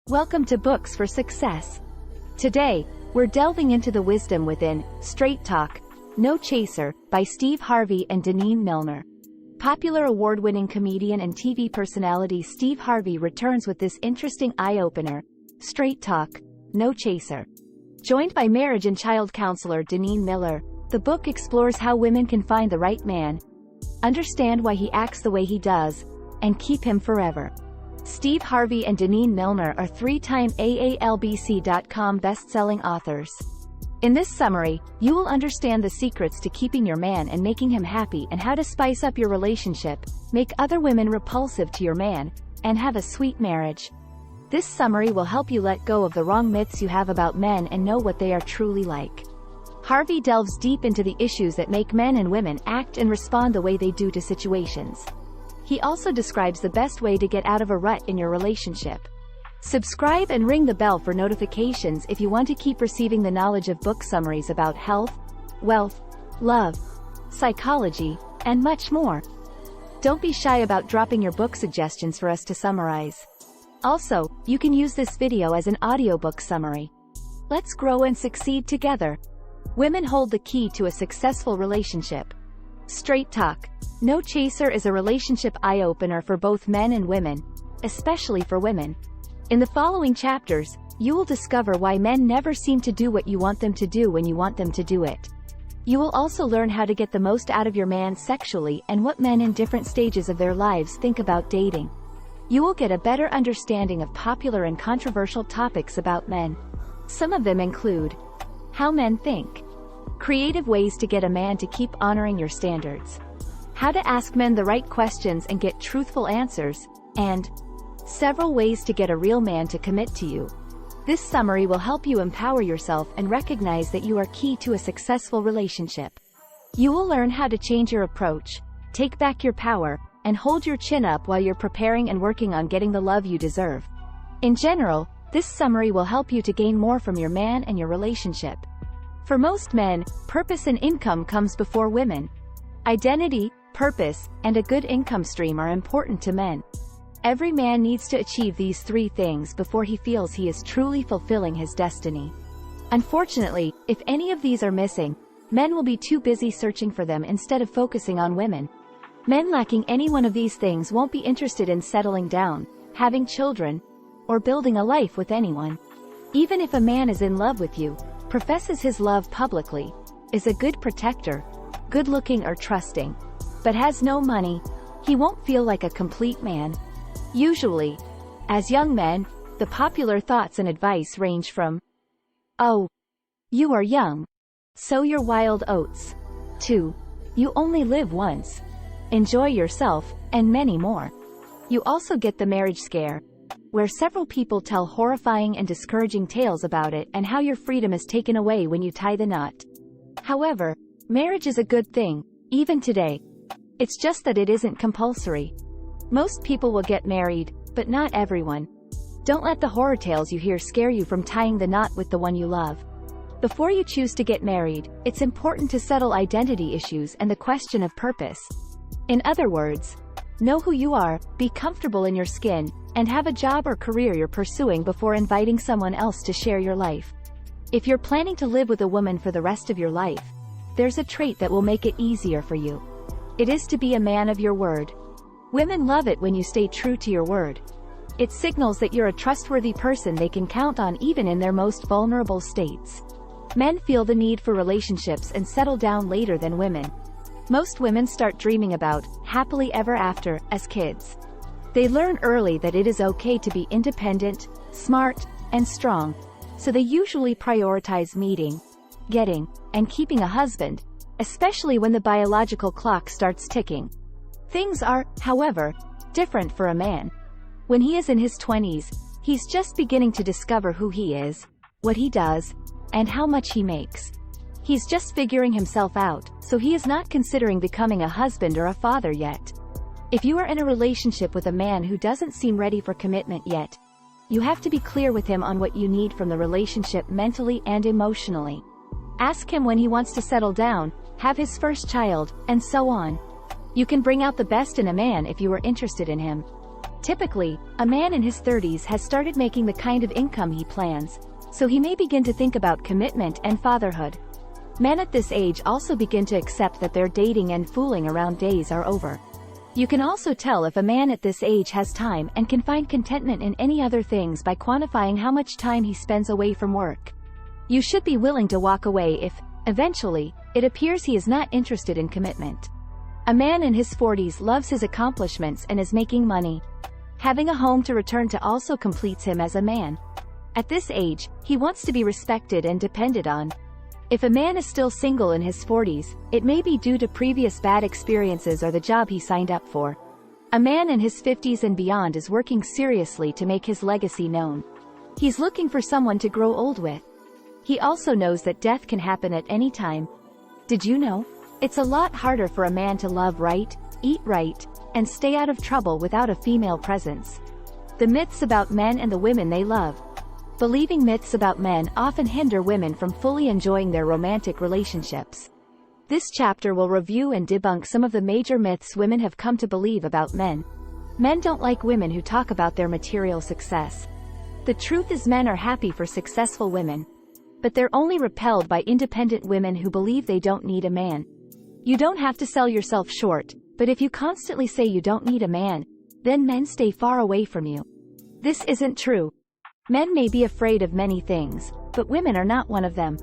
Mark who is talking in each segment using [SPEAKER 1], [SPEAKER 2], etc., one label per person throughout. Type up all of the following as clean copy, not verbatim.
[SPEAKER 1] Welcome to Books for Success. Today, we're delving into the wisdom within Straight Talk, No Chaser by Steve Harvey and Deneen Milner. Popular award-winning comedian and TV personality Steve Harvey returns with this interesting eye-opener, Straight Talk, No Chaser. Joined by marriage and child counselor Deneen Milner, the book explores how women can find the right man, understand why he acts the way he does, and keep him forever. Steve Harvey and Deneen Milner are three-time AALBC.com best-selling authors. In this summary, you will understand the secrets to keeping your man and making him happy and how to spice up your relationship, make other women repulsive to your man, and have a sweet marriage. This summary will help you let go of the wrong myths you have about men and know what they are truly like. Harvey delves deep into the issues that make men and women act and respond the way they do to situations. He also describes the best way to get out of a rut in your relationship. Subscribe and ring the bell for notifications if you want to keep receiving the knowledge of book summaries about health, wealth, love, psychology, and much more. Don't be shy about dropping your book suggestions for us to summarize. Also, you can use this video as an audiobook summary. Let's grow and succeed together. Women hold the key to a successful relationship. Straight Talk, No Chaser is a relationship eye-opener for both men and women, especially for women. In the following chapters, you will discover why men never seem to do what you want them to do when you want them to do it. You will also learn how to get the most out of your man sexually and what men in different stages of their lives think about dating. You will get a better understanding of popular and controversial topics about men. Some of them include how men think, creative ways to get a man to keep honoring your standards, how to ask men the right questions and get truthful answers, and several ways to get a real man to commit to you. This summary will help you empower yourself and recognize that you are key to a successful relationship. You will learn how to change your approach, take back your power, and hold your chin up while you're preparing and working on getting the love you deserve. In general, this summary will help you to gain more from your man and your relationship. For most men, purpose and income comes before women. Identity, purpose, and a good income stream are important to men. Every man needs to achieve these three things before he feels he is truly fulfilling his destiny. Unfortunately, if any of these are missing, men will be too busy searching for them instead of focusing on women. Men lacking any one of these things won't be interested in settling down, having children, or building a life with anyone. Even if a man is in love with you, professes his love publicly, is a good protector, good-looking or trusting, but has no money, he won't feel like a complete man. Usually, as young men, the popular thoughts and advice range from, "Oh, you are young. Sow your wild oats," to, "You only live once. Enjoy yourself," and many more. You also get the marriage scare, where several people tell horrifying and discouraging tales about it and how your freedom is taken away when you tie the knot. However, marriage is a good thing, even today. It's just that it isn't compulsory. Most people will get married, but not everyone. Don't let the horror tales you hear scare you from tying the knot with the one you love. Before you choose to get married, it's important to settle identity issues and the question of purpose. In other words, know who you are, be comfortable in your skin, and have a job or career you're pursuing before inviting someone else to share your life. If you're planning to live with a woman for the rest of your life, there's a trait that will make it easier for you. It is to be a man of your word. Women love it when you stay true to your word. It signals that you're a trustworthy person they can count on even in their most vulnerable states. Men feel the need for relationships and settle down later than women. Most women start dreaming about happily ever after as kids. They learn early that it is okay to be independent, smart, and strong, so they usually prioritize meeting, getting, and keeping a husband, especially when the biological clock starts ticking. Things are, however, different for a man. When he is in his 20s, he's just beginning to discover who he is, what he does, and how much he makes. He's just figuring himself out, so he is not considering becoming a husband or a father yet. If you are in a relationship with a man who doesn't seem ready for commitment yet, you have to be clear with him on what you need from the relationship mentally and emotionally. Ask him when he wants to settle down, have his first child, and so on. You can bring out the best in a man if you are interested in him. Typically, a man in his 30s has started making the kind of income he plans, so he may begin to think about commitment and fatherhood. Men at this age also begin to accept that their dating and fooling around days are over. You can also tell if a man at this age has time and can find contentment in any other things by quantifying how much time he spends away from work. You should be willing to walk away if, eventually, it appears he is not interested in commitment. A man in his 40s loves his accomplishments and is making money. Having a home to return to also completes him as a man. At this age, he wants to be respected and depended on. If a man is still single in his 40s, it may be due to previous bad experiences or the job he signed up for. A man in his 50s and beyond is working seriously to make his legacy known. He's looking for someone to grow old with. He also knows that death can happen at any time. Did you know? It's a lot harder for a man to love right, eat right, and stay out of trouble without a female presence. The myths about men and the women they love. Believing myths about men often hinder women from fully enjoying their romantic relationships. This chapter will review and debunk some of the major myths women have come to believe about men. Men don't like women who talk about their material success. The truth is men are happy for successful women. But they're only repelled by independent women who believe they don't need a man. You don't have to sell yourself short, but if you constantly say you don't need a man, then men stay far away from you. This isn't true. Men may be afraid of many things, but women are not one of them.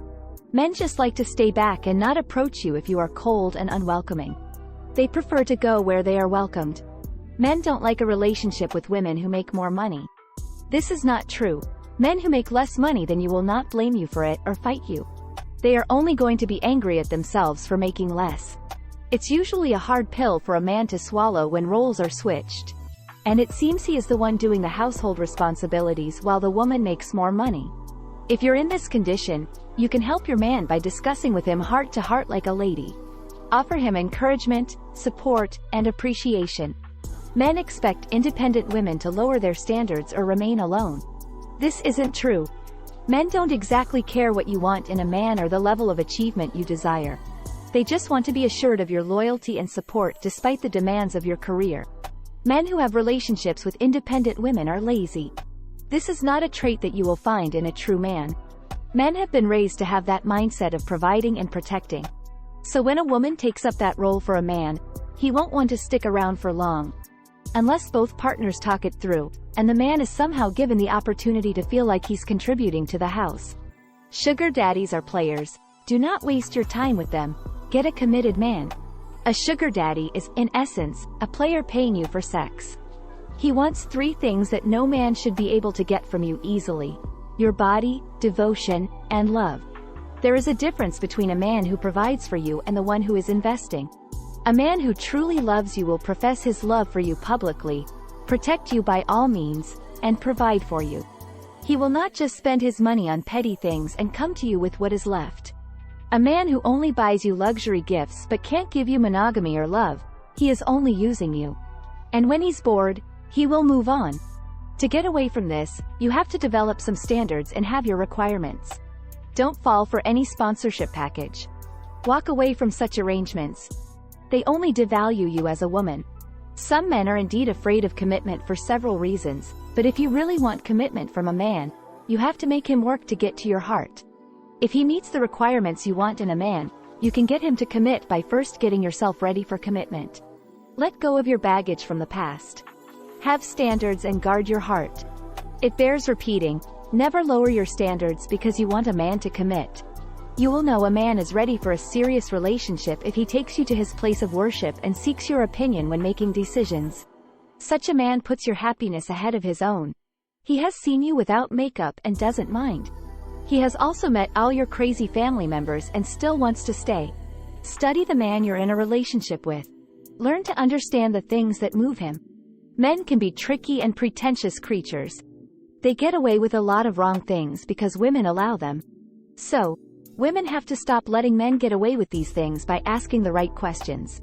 [SPEAKER 1] Men just like to stay back and not approach you if you are cold and unwelcoming. They prefer to go where they are welcomed. Men don't like a relationship with women who make more money. This is not true. Men who make less money than you will not blame you for it or fight you. They are only going to be angry at themselves for making less. It's usually a hard pill for a man to swallow when roles are switched. And it seems he is the one doing the household responsibilities while the woman makes more money. If you're in this condition, you can help your man by discussing with him heart to heart like a lady. Offer him encouragement, support, and appreciation. Men expect independent women to lower their standards or remain alone. This isn't true. Men don't exactly care what you want in a man or the level of achievement you desire. They just want to be assured of your loyalty and support despite the demands of your career. Men who have relationships with independent women are lazy. This is not a trait that you will find in a true man. Men have been raised to have that mindset of providing and protecting. So when a woman takes up that role for a man, he won't want to stick around for long. Unless both partners talk it through, and the man is somehow given the opportunity to feel like he's contributing to the house. Sugar daddies are players. Do not waste your time with them. Get a committed man. A sugar daddy is, in essence, a player paying you for sex. He wants 3 things that no man should be able to get from you easily: your body, devotion, and love. There is a difference between a man who provides for you and the one who is investing. A man who truly loves you will profess his love for you publicly, protect you by all means, and provide for you. He will not just spend his money on petty things and come to you with what is left. A man who only buys you luxury gifts but can't give you monogamy or love, he is only using you. And when he's bored, he will move on. To get away from this, you have to develop some standards and have your requirements. Don't fall for any sponsorship package. Walk away from such arrangements. They only devalue you as a woman. Some men are indeed afraid of commitment for several reasons, but if you really want commitment from a man, you have to make him work to get to your heart. If he meets the requirements you want in a man, you can get him to commit by first getting yourself ready for commitment. Let go of your baggage from the past. Have standards and guard your heart. It bears repeating, never lower your standards because you want a man to commit. You will know a man is ready for a serious relationship if he takes you to his place of worship and seeks your opinion when making decisions. Such a man puts your happiness ahead of his own. He has seen you without makeup and doesn't mind. He has also met all your crazy family members and still wants to stay. Study the man you're in a relationship with. Learn to understand the things that move him. Men can be tricky and pretentious creatures. They get away with a lot of wrong things because women allow them. So, women have to stop letting men get away with these things by asking the right questions.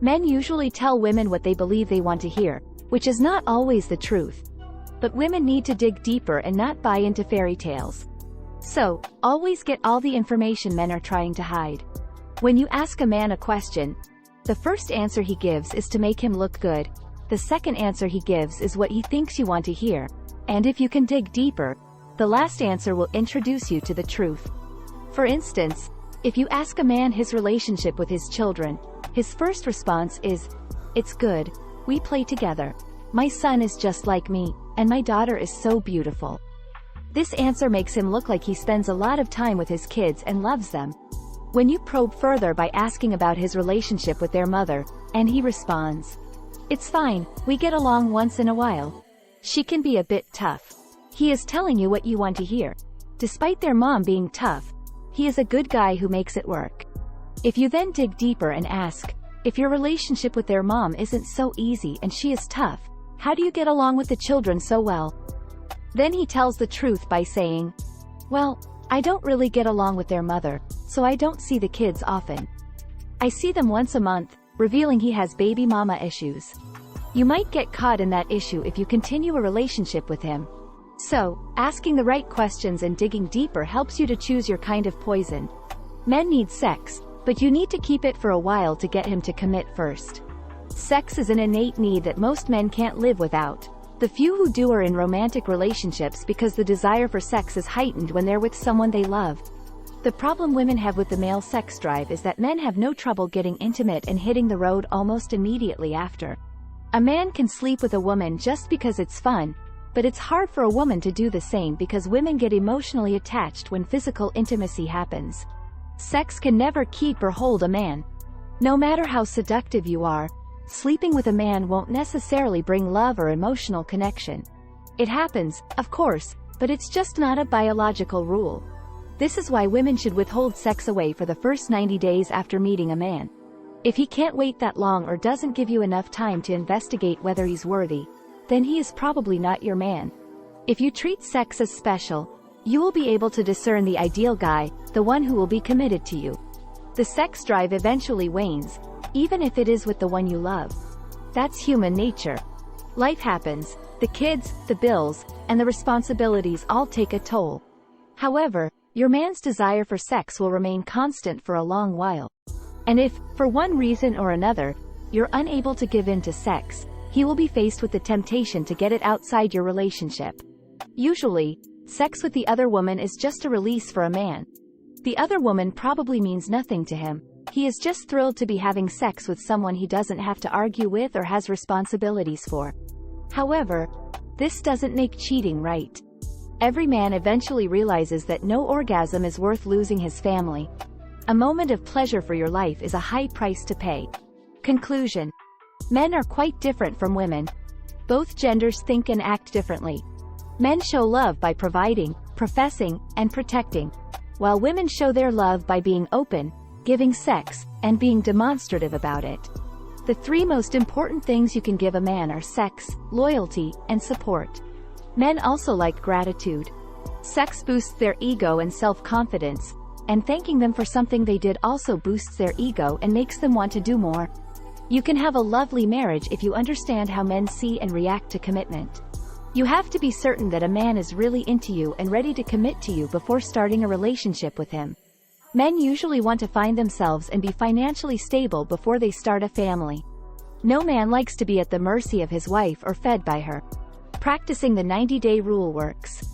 [SPEAKER 1] Men usually tell women what they believe they want to hear, which is not always the truth. But women need to dig deeper and not buy into fairy tales. So, always get all the information men are trying to hide. When you ask a man a question, the first answer he gives is to make him look good. the second answer he gives is what he thinks you want to hear. And if you can dig deeper, the last answer will introduce you to the truth. For instance, if you ask a man his relationship with his children, his first response is, "It's good, we play together. My son is just like me, and my daughter is so beautiful." This answer makes him look like he spends a lot of time with his kids and loves them. When you probe further by asking about his relationship with their mother, and he responds, "It's fine, we get along once in a while. She can be a bit tough." He is telling you what you want to hear. Despite their mom being tough, he is a good guy who makes it work. If you then dig deeper and ask, if your relationship with their mom isn't so easy and she is tough, how do you get along with the children so well? Then he tells the truth by saying, "Well, I don't really get along with their mother, so I don't see the kids often. I see them once a month," revealing he has baby mama issues. You might get caught in that issue if you continue a relationship with him. So, asking the right questions and digging deeper helps you to choose your kind of poison. Men need sex, but you need to keep it for a while to get him to commit first. Sex is an innate need that most men can't live without. The few who do are in romantic relationships because the desire for sex is heightened when they're with someone they love. The problem women have with the male sex drive is that men have no trouble getting intimate and hitting the road almost immediately after. A man can sleep with a woman just because it's fun, but it's hard for a woman to do the same because women get emotionally attached when physical intimacy happens. Sex can never keep or hold a man. No matter how seductive you are, sleeping with a man won't necessarily bring love or emotional connection. It happens, of course, but it's just not a biological rule. This is why women should withhold sex away for the first 90 days after meeting a man. If he can't wait that long or doesn't give you enough time to investigate whether he's worthy, then he is probably not your man. If you treat sex as special, you will be able to discern the ideal guy, the one who will be committed to you. The sex drive eventually wanes, even if it is with the one you love. That's human nature. Life happens, the kids, the bills, and the responsibilities all take a toll. However, your man's desire for sex will remain constant for a long while. And if, for one reason or another, you're unable to give in to sex, he will be faced with the temptation to get it outside your relationship. Usually, sex with the other woman is just a release for a man. The other woman probably means nothing to him. He is just thrilled to be having sex with someone he doesn't have to argue with or has responsibilities for. However, this doesn't make cheating right. Every man eventually realizes that no orgasm is worth losing his family. A moment of pleasure for your life is a high price to pay. Conclusion. Men are quite different from women. Both genders think and act differently. Men show love by providing, professing, and protecting, while women show their love by being open, giving sex, and being demonstrative about it. The three most important things you can give a man are sex, loyalty, and support. Men also like gratitude. Sex boosts their ego and self-confidence, and thanking them for something they did also boosts their ego and makes them want to do more. You can have a lovely marriage if you understand how men see and react to commitment. You have to be certain that a man is really into you and ready to commit to you before starting a relationship with him. Men usually want to find themselves and be financially stable before they start a family. No man likes to be at the mercy of his wife or fed by her. Practicing the 90-day rule works.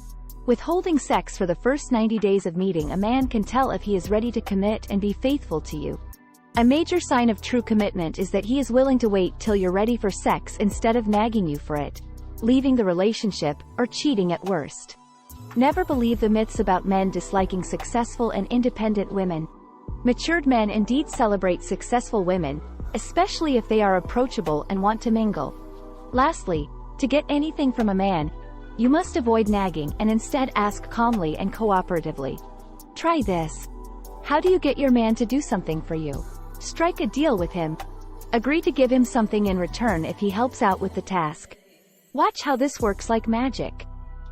[SPEAKER 1] Withholding sex for the first 90 days of meeting a man can tell if he is ready to commit and be faithful to you. A major sign of true commitment is that he is willing to wait till you're ready for sex instead of nagging you for it, leaving the relationship, or cheating at worst. Never believe the myths about men disliking successful and independent women. Matured men indeed celebrate successful women, especially if they are approachable and want to mingle. Lastly, to get anything from a man, you must avoid nagging and instead ask calmly and cooperatively. Try this. How do you get your man to do something for you? Strike a deal with him. Agree to give him something in return if he helps out with the task. Watch how this works like magic.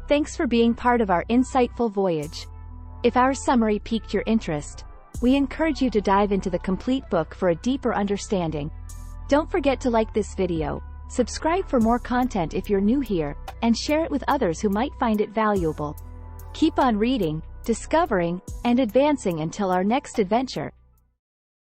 [SPEAKER 1] Thanks for being part of our insightful voyage. If our summary piqued your interest, we encourage you to dive into the complete book for a deeper understanding. Don't forget to like this video, subscribe for more content if you're new here, and share it with others who might find it valuable. Keep on reading, discovering, and advancing until our next adventure.